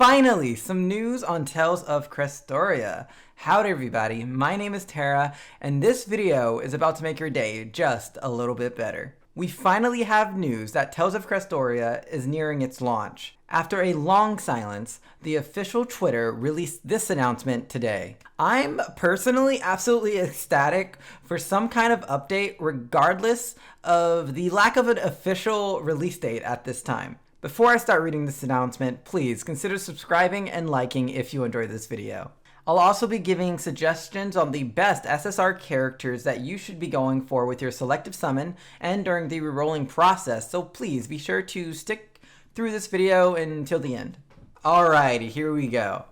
Finally, some news on Tales of Crestoria. Howdy everybody, my name is Tara, and this video is about to make your day just a little bit better. We finally have news that Tales of Crestoria is nearing its launch. After a long silence, the official Twitter released this announcement today. I'm personally absolutely ecstatic for some kind of update regardless of the lack of an official release date at this time. Before I start reading this announcement, please consider subscribing and liking if you enjoyed this video. I'll also be giving suggestions on the best SSR characters that you should be going for with your selective summon and during the rerolling process, so please be sure to stick through this video until the end. Alrighty, here we go.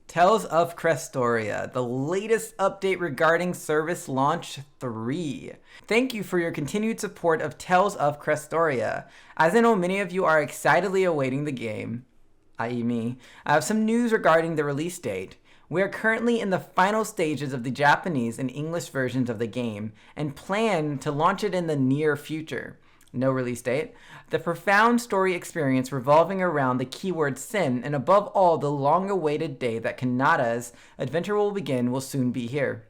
Tales of Crestoria, the latest update regarding Service Launch 3. Thank you for your continued support of Tales of Crestoria. As I know many of you are excitedly awaiting the game, i.e. me, I have some news regarding the release date. We are currently in the final stages of the Japanese and English versions of the game and plan to launch it in the near future. No release date. The profound story experience revolving around the keyword sin and above all the long-awaited day that Kanata's adventure will begin will soon be here.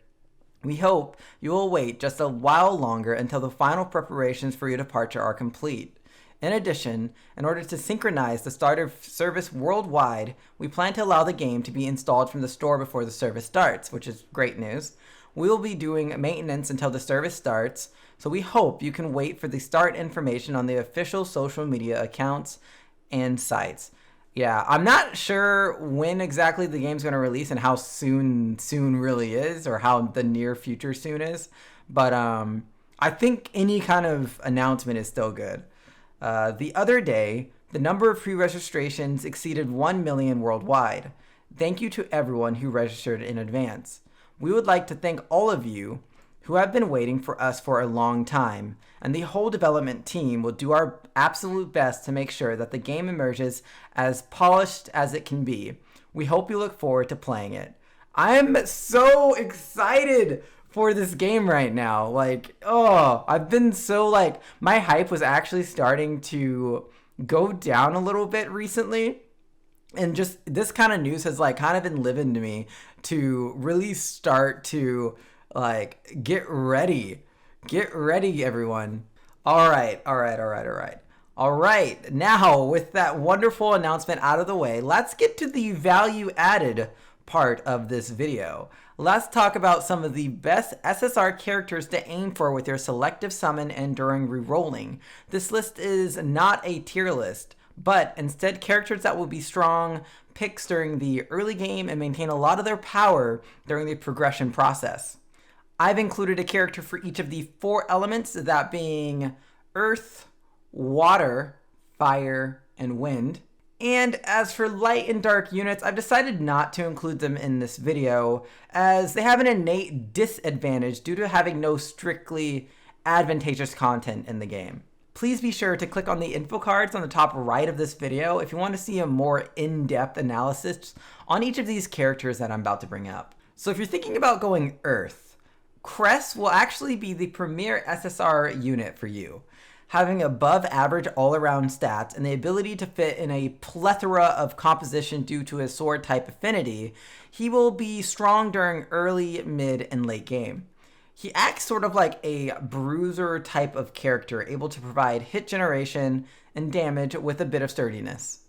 We hope you will wait just a while longer until the final preparations for your departure are complete. In addition, in order to synchronize the start of service worldwide, we plan to allow the game to be installed from the store before the service starts, which is great news. We will be doing maintenance until the service starts, so we hope you can wait for the start information on the official social media accounts and sites. Yeah, I'm not sure when exactly the game's going to release and how soon really is, or how the near future soon is, but I think any kind of announcement is still good. The other day, the number of pre-registrations exceeded 1 million worldwide. Thank you to everyone who registered in advance. We would like to thank all of you who have been waiting for us for a long time, and the whole development team will do our absolute best to make sure that the game emerges as polished as it can be. We hope you look forward to playing it. I'm so excited for this game right now. I've been so my hype was actually starting to go down a little bit recently. And just this kind of news has kind of been living to me to really start to get ready everyone. All right. Now with that wonderful announcement out of the way, let's get to the value added part of this video. Let's talk about some of the best SSR characters to aim for with your selective summon and during rerolling. This list is not a tier list, but instead characters that will be strong picks during the early game and maintain a lot of their power during the progression process. I've included a character for each of the 4 elements, that being earth, water, fire, and wind. And as for light and dark units, I've decided not to include them in this video as they have an innate disadvantage due to having no strictly advantageous content in the game. Please be sure to click on the info cards on the top right of this video if you want to see a more in-depth analysis on each of these characters that I'm about to bring up. So if you're thinking about going Earth, Crest will actually be the premier SSR unit for you. Having above average all-around stats and the ability to fit in a plethora of composition due to his sword type affinity, he will be strong during early, mid, and late game. He acts sort of like a bruiser type of character, able to provide hit generation and damage with a bit of sturdiness.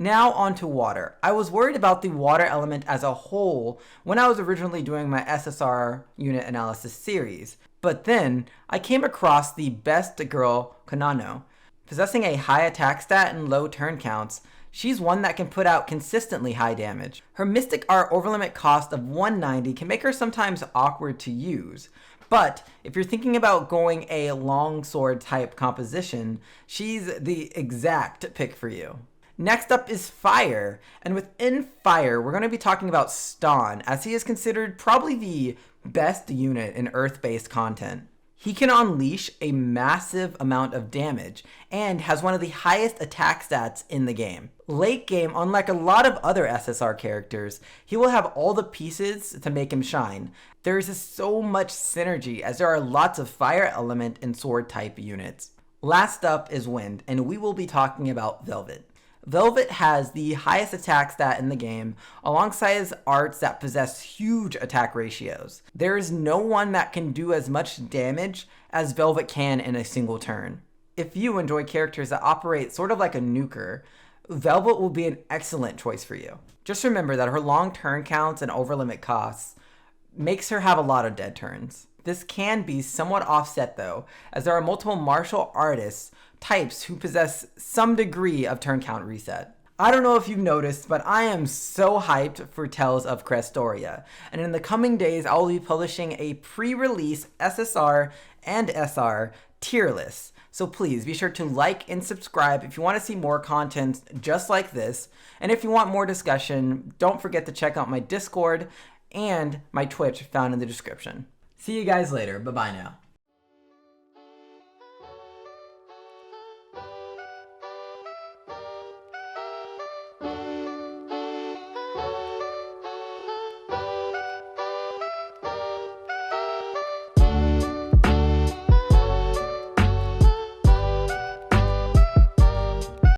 Now on to water. I was worried about the water element as a whole when I was originally doing my SSR unit analysis series, but then I came across the best girl, Kanata. Possessing a high attack stat and low turn counts, she's one that can put out consistently high damage. Her Mystic Art overlimit cost of 190 can make her sometimes awkward to use, but if you're thinking about going a longsword type composition, she's the exact pick for you. Next up is Fire, and within Fire, we're going to be talking about Ston, as he is considered probably the best unit in Earth-based content. He can unleash a massive amount of damage, and has one of the highest attack stats in the game. Late game, unlike a lot of other SSR characters, he will have all the pieces to make him shine. There is just so much synergy, as there are lots of fire element and sword type units. Last up is Wind, and we will be talking about Velvet. Velvet has the highest attack stat in the game, alongside arts that possess huge attack ratios. There is no one that can do as much damage as Velvet can in a single turn. If you enjoy characters that operate sort of like a nuker, Velvet will be an excellent choice for you. Just remember that her long turn counts and overlimit costs makes her have a lot of dead turns. This can be somewhat offset though, as there are multiple martial artists types who possess some degree of turn count reset. I don't know if you've noticed, but I am so hyped for Tales of Crestoria, and in the coming days I will be publishing a pre-release SSR and SR tier list. So please be sure to like and subscribe if you want to see more content just like this, and if you want more discussion, don't forget to check out my Discord and my Twitch found in the description. See you guys later. Bye bye now.